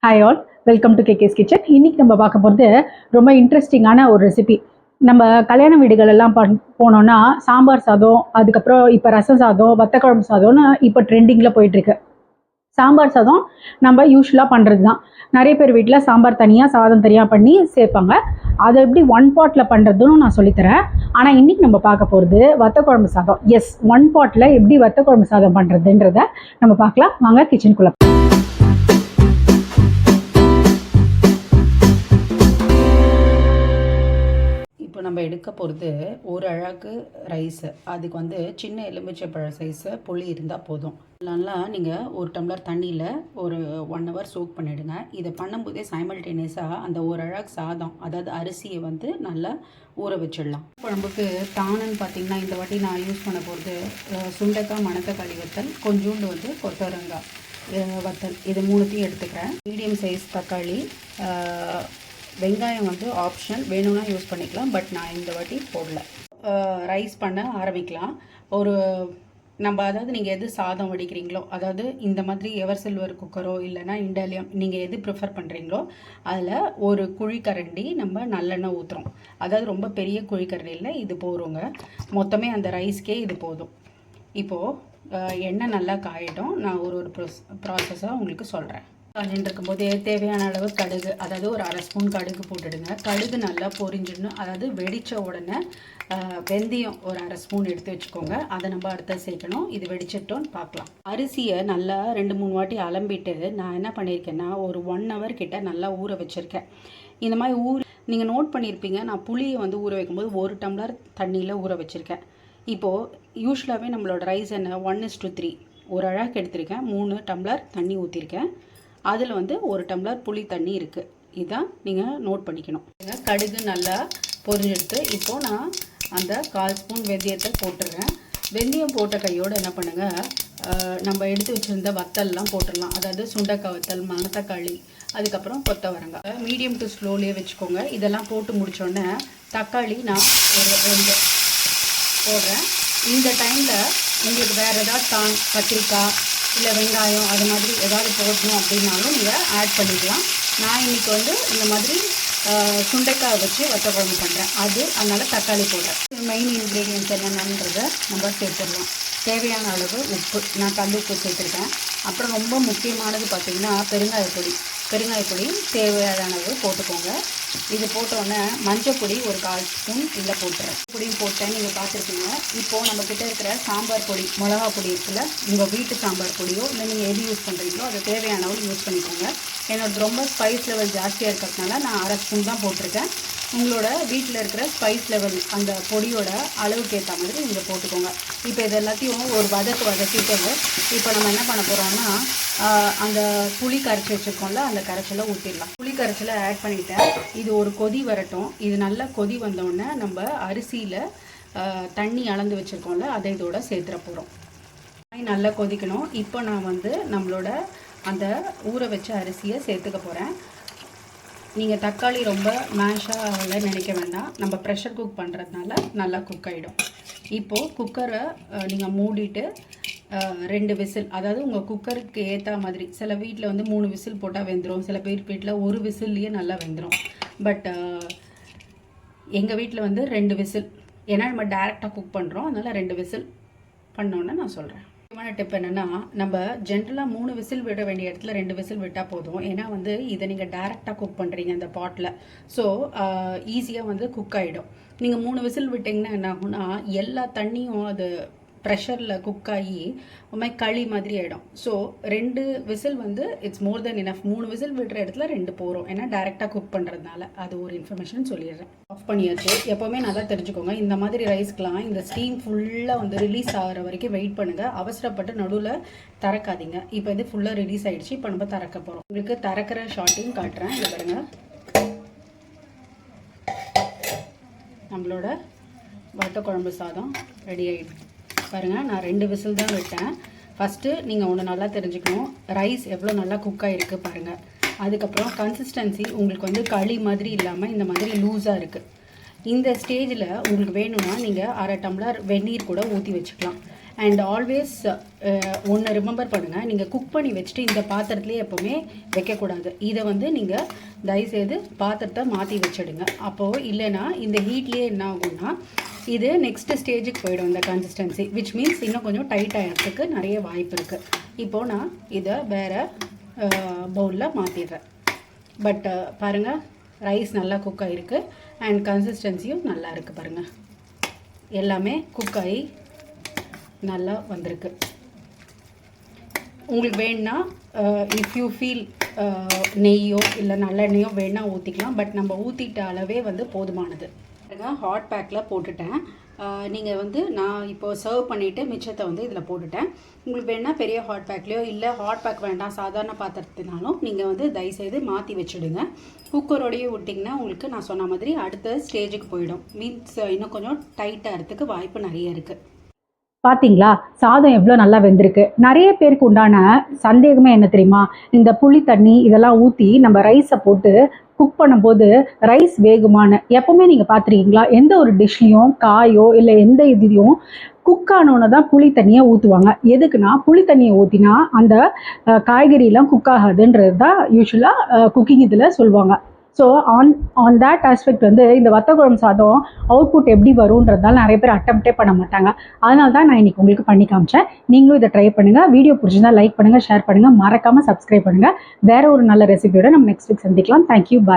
Hi all, welcome to KKS kitchen. இன்னைக்கு நம்ம பார்க்க போகிறது ரொம்ப இன்ட்ரெஸ்டிங்கான ஒரு ரெசிபி. நம்ம கல்யாண வீடுகள் எல்லாம் போனோம்னா சாம்பார் சாதம், அதுக்கப்புறம் இப்போ ரசம் சாதம், வத்த குழம்பு சாதம்னு இப்போ ட்ரெண்டிங்கில் போயிட்டுருக்கு. சாம்பார் சாதம் நம்ம யூஸ்வலாக பண்ணுறது தான். நிறைய பேர் வீட்டில் சாம்பார் தனியாக சாதம் தனியாக பண்ணி சேர்ப்பாங்க. அதை எப்படி ஒன் பாட்டில் பண்ணுறதுன்னு நான் சொல்லித்தரேன். ஆனால் இன்றைக்கி நம்ம பார்க்க போகிறது வத்த குழம்பு சாதம். எஸ், ஒன் பாட்டில் எப்படி வத்த குழம்பு சாதம் பண்ணுறதுன்றத நம்ம பார்க்கலாம். வாங்க கிச்சனுக்குள்ளே. நம்ம எடுக்க போகிறது ஒரு அழகு ரைஸு. அதுக்கு வந்து சின்ன எலுமிச்சைப்பழ சைஸு புளி இருந்தால் போதும். நல்லா நீங்கள் ஒரு டம்ளர் தண்ணியில் ஒரு 1 hour சோக் பண்ணிவிடுங்க. இதை பண்ணும்போதே சைமல்டேனியஸாக அந்த ஒரு அழகு சாதம், அதாவது அரிசியை வந்து நல்லா ஊற வச்சிடலாம். குழம்புக்கு தானன்னு பார்த்திங்கன்னா இந்த வாட்டி நான் யூஸ் பண்ண போகிறது சுண்டைக்காய் மணத்தக்காளி வத்தல், கொஞ்சோண்டு வந்து கொத்தவரங்காய் வத்தல், இது மூணுத்தையும் எடுத்துக்கிறேன். மீடியம் சைஸ் தக்காளி, வெங்காயம் வந்து ஆப்ஷனல், வேணும்னா யூஸ் பண்ணிக்கலாம், பட் நான் இந்த வாட்டி போடல. ரைஸ் பண்ண ஆரம்பிக்கலாம். அதாவது நீங்கள் எது சாதம் வடிக்கிறீங்களோ, அதாவது இந்த மாதிரி எவர் சில்வர் குக்கரோ இல்லைனா இண்டாலியம், நீங்கள் எது ப்ரிஃபர் பண்ணுறீங்களோ அதில் ஒரு குழிக்கரண்டி நம்ம நல்லெண்ணெய் ஊற்றுறோம். அதாவது ரொம்ப பெரிய குழிக்கரண்டியில் இது போகிறோங்க. மொத்தமே அந்த ரைஸ்க்கே இது போதும். இப்போது எண்ணெய் நல்லா காயிடும். நான் ஒரு ப்ராசஸாக உங்களுக்கு சொல்கிறேன். காஞ்சின்னு இருக்கும்போது தேவையான அளவு கடுகு, அதாவது ஒரு 1/2 ஸ்பூன் கடுகு போட்டுடுங்க. கடுகு நல்லா பொரிஞ்சிடணும். அதாவது வெடித்த உடனே வெந்தயம் ஒரு 1/2 ஸ்பூன் எடுத்து வச்சுக்கோங்க. அதை நம்ம அடுத்த சேர்க்கணும். இது வெடிச்சிட்டோன்னு பார்க்கலாம். அரிசியை நல்லா 2-3 வாட்டி அலம்பிட்டு நான் என்ன பண்ணியிருக்கேன்னா ஒரு 1 hour கிட்ட நல்லா ஊற வச்சுருக்கேன். இந்த மாதிரி நீங்கள் நோட் பண்ணியிருப்பீங்க, நான் புளியை வந்து ஊற வைக்கும்போது 1 டம்ளர் தண்ணியில் ஊற வச்சுருக்கேன். இப்போது யூஸ்வலாகவே நம்மளோட ரைஸ் என்ன 1:3, ஒரு அழகு எடுத்திருக்கேன். 3 டம்ளர் தண்ணி ஊற்றிருக்கேன். அதில் வந்து 1 டம்ளர் புளி தண்ணி இருக்குது. இதான் நீங்கள் நோட் பண்ணிக்கணும். கடுகு நல்லா பொரிஞ்செடுத்து இப்போது நான் அந்த 1/4 ஸ்பூன் வெந்தயத்தை போட்டுடுறேன். வெந்தயம் போட்ட கையோடு என்ன பண்ணுங்கள், நம்ம எடுத்து வச்சுருந்த வத்தல்லாம் போட்டுடலாம். அதாவது சுண்டைக்காய் வத்தல், மணத்தக்காளி, அதுக்கப்புறம் கொத்தவரங்காய். மீடியம் டு ஸ்லோலியே வச்சுக்கோங்க. இதெல்லாம் போட்டு முடித்தோடனே தக்காளி நான் ஒரு 2 போடுறேன். இந்த டைமில் உங்களுக்கு வேறு ஏதாவது கத்திரிக்காய் இல்லை வெங்காயம் அது மாதிரி ஏதாவது போடணும் அப்படின்னாலும் நீங்கள் ஆட் பண்ணிக்கலாம். நான் இன்றைக்கி வந்து இந்த மாதிரி சுண்டைக்காய் வச்சு வத்த குழம்பு பண்ணுறேன். அதனால் தக்காளி போடுறேன். மெயின் இன்க்ரீடியன்ஸ் என்னென்னன்றதை நம்ம சேர்த்துடலாம். தேவையான அளவு உப்பு, நான் கல் உப்பு சேர்த்துருக்கேன். அப்புறம் ரொம்ப முக்கியமானது பார்த்திங்கன்னா பெருங்காயப்பொடி தேவையான அளவு போட்டுக்கோங்க. இது போட்டோன்னே மஞ்சள் பொடி ஒரு 1/4 ஸ்பூன் இதில் போட்டுறேன். பொடியும் போட்டேன், நீங்கள் பார்த்துருக்கீங்க. இப்போது நம்மக்கிட்ட இருக்கிற சாம்பார் பொடி, மிளகா பொடி இருக்குல்ல, உங்கள் வீட்டு சாம்பார் பொடியோ இல்லை நீங்கள் எது யூஸ் பண்ணுறீங்களோ அதை தேவையான அளவு யூஸ் பண்ணிக்கோங்க. என்னோடய ரொம்ப ஸ்பைஸ் லெவல் ஜாஸ்தியாக இருக்கிறதுனால நான் 1/2 ஸ்பூன் தான் போட்டிருக்கேன். உங்களோட வீட்டில் இருக்கிற ஸ்பைஸ் லெவல் அந்த பொடியோட அளவுக்கு ஏற்ற மாதிரி நீங்கள் போட்டுக்கோங்க. இப்போ இது எல்லாத்தையும் ஒரு வதக்கிட்டு இப்போ நம்ம என்ன பண்ண போகிறோம்னா அந்த புளி கரைச்சி வச்சுருக்கோம்ல, அந்த கரைச்சலை ஊற்றிடலாம். புளி கரைச்சலை ஆட் பண்ணிவிட்டேன். இது ஒரு கொதி வரட்டும். இது நல்லா கொதி வந்தோடனே நம்ம அரிசியில் தண்ணி அளந்து வச்சுருக்கோம்ல, அதை இதோட சேர்த்துற போகிறோம். நல்லா கொதிக்கணும். இப்போ நான் வந்து நம்மளோட அந்த ஊற வச்ச அரிசியை சேர்த்துக்க போகிறேன். நீங்கள் தக்காளி ரொம்ப மேஷாக நினைக்க வேண்டாம். நம்ம ப்ரெஷர் குக் பண்ணுறதுனால நல்லா குக் ஆகிடும். இப்போது குக்கரை நீங்கள் மூடிட்டு 2 விசில், அதாவது உங்கள் குக்கருக்கு ஏற்ற மாதிரி. சில வீட்டில் வந்து 3 விசில் போட்டால் வெந்துடும். சில பேர் வீட்டில் 1 விசில்லையே நல்லா வெந்துடும். பட் எங்கள் வீட்டில் வந்து 2 விசில். ஏன்னா நம்ம டேரெக்டாக குக் பண்ணுறோம், அதனால் 2 விசில் பண்ணோன்னே நான் சொல்கிறேன். முக்கியமான டிப் என்னென்னா, நம்ம ஜென்ரலாக 3 விசில் விட வேண்டிய இடத்துல 2 விசில் விட்டால் போதும். ஏன்னா வந்து இதை நீங்கள் டேரெக்டாக குக் பண்ணுறீங்க அந்த பாட்டில். ஸோ ஈஸியாக வந்து குக் ஆகிடும். நீங்கள் 3 விசில் விட்டிங்கன்னா என்ன ஆகும்னா எல்லா தண்ணியும் அது ப்ரெஷரில் குக் ஆகி களி மாதிரி ஆகிடும். ஸோ 2 விசில் வந்து it's more then enough. 3 whistle விடுற இடத்துல 2 போகிறோம். ஏன்னா டேரெக்டாக குக் பண்ணுறதுனால. அது ஒரு இன்ஃபர்மேஷன் சொல்லிடுறேன். ஆஃப் பண்ணியாச்சு. எப்போவுமே நல்லா தெரிஞ்சுக்கோங்க, இந்த மாதிரி ரைஸ்க்கெலாம் இந்த ஸ்டீம் ஃபுல்லாக வந்து ரிலீஸ் ஆகிற வரைக்கும் வெயிட் பண்ணுங்கள். அவசரப்பட்டு நடுவில் திறக்காதீங்க. இப்போ இது ஃபுல்லாக ரிலீஸ் ஆகிடுச்சு. இப்போ நம்ம திறக்க போகிறோம். உங்களுக்கு திறக்கிற ஷார்ட்டையும் காட்டுறேன். இதை பாருங்கள், நம்மளோட வத்த குழம்பு சாதம் ரெடி ஆகிடுச்சு. பாருங்கள், நான் 2 விசில் தான் விட்டேன். ஃபஸ்ட்டு நீங்கள் ஒன்று நல்லா தெரிஞ்சுக்கணும், ரைஸ் எவ்வளோ நல்லா குக் ஆகிருக்கு பாருங்கள். அதுக்கப்புறம் கன்சிஸ்டன்சி உங்களுக்கு வந்து களி மாதிரி இல்லாமல் இந்த மாதிரி லூஸாக இருக்குது. இந்த ஸ்டேஜில் உங்களுக்கு வேணும்னா நீங்கள் 1/2 டம்ளர் வெந்நீர் கூட ஊற்றி வச்சுக்கலாம். அண்ட் ஆல்வேஸ் ஒன்று ரிமெம்பர் பண்ணுங்கள், நீங்கள் குக் பண்ணி வச்சுட்டு இந்த பாத்திரத்துலேயே எப்போவுமே வைக்கக்கூடாது. இதை வந்து நீங்கள் தயவுசெய்து பாத்திரத்தை மாற்றி வச்சிடுங்க. அப்போது இல்லைன்னா இந்த ஹீட்லேயே என்ன ஆகும்னா இது நெக்ஸ்ட்டு ஸ்டேஜுக்கு போயிடும் இந்த கன்சிஸ்டன்சி, விச் மீன்ஸ் இன்னும் கொஞ்சம் டைட் ஆகிறதுக்கு நிறைய வாய்ப்பு இருக்குது. இப்போது நான் இதை வேறு பவுலில் மாற்றிடுறேன். பட் பாருங்கள், ரைஸ் நல்லா குக் ஆகிருக்கு அண்ட் கன்சிஸ்டன்சியும் நல்லா இருக்குது. பாருங்கள், எல்லாமே குக் ஆகி நல்லா வந்திருக்கு. உங்களுக்கு வேணுன்னா இஃப் யூ ஃபீல் நெய்யோ இல்லை நல்லெண்ணெயோ வேணால் ஊற்றிக்கலாம். பட் நம்ம ஊற்றிட்ட அளவே வந்து போதுமானது. ஹாட் பேக்கில் போட்டுட்டேன். நீங்கள் வந்து நான் இப்போது சர்வ் பண்ணிவிட்டு மிச்சத்தை வந்து இதில் போட்டுட்டேன். உங்களுக்கு வேணால் பெரிய ஹாட் பேக்லேயோ இல்லை ஹாட் பேக் வேண்டாம் சாதாரண பாத்திரத்தினாலும் நீங்கள் வந்து தயவுசெய்து மாற்றி வச்சுடுங்க. குக்கரோடையே விட்டிங்கன்னா உங்களுக்கு நான் சொன்ன மாதிரி அடுத்த ஸ்டேஜுக்கு போயிடும். மீன்ஸ் இன்னும் கொஞ்சம் டைட்டாகிறதுக்கு வாய்ப்பு நிறைய இருக்குது. பார்த்தீங்களா, சாதம் எவ்வளோ நல்லா வெந்திருக்கு. நிறைய பேருக்கு உண்டான சந்தேகமே என்ன தெரியுமா, இந்த புளி தண்ணி இதெல்லாம் ஊற்றி நம்ம ரைஸை போட்டு குக் பண்ணும்போது ரைஸ் வேகுமான்னு எப்போவுமே நீங்கள் பார்த்துருக்கீங்களா? எந்த ஒரு டிஷ்லேயும் காயோ இல்லை எந்த இதுலேயும் குக் ஆனோன்னு தான் புளி தண்ணியை ஊற்றுவாங்க. எதுக்குன்னா புளி தண்ணியை ஊற்றினா அந்த காய்கறியெல்லாம் குக் ஆகாதுன்றது தான் யூஸ்வலாக குக்கிங் இதில் சொல்லுவாங்க. ஸோ ஆன் தேட் ஆஸ்பெக்ட் வந்து இந்த வத்த குழம்பு சாதம் அவுட்புட் எப்படி வரும்ன்றதால நிறைய பேர் அட்டம்ப்டே பண்ண மாட்டாங்க. அதனால தான் நான் இன்றைக்கி உங்களுக்கு பண்ணி காமிச்சேன். நீங்களும் இதை ட்ரை பண்ணுங்கள். வீடியோ பிடிச்சிருந்தா லைக் பண்ணுங்கள், ஷேர் பண்ணுங்கள், மறக்காமல் சப்ஸ்கிரைப் பண்ணுங்கள். வேறு ஒரு நல்ல ரெசிபியோட நம்ம நெக்ஸ்ட் வீக் சந்திக்கலாம். தேங்க்யூ, பாய்.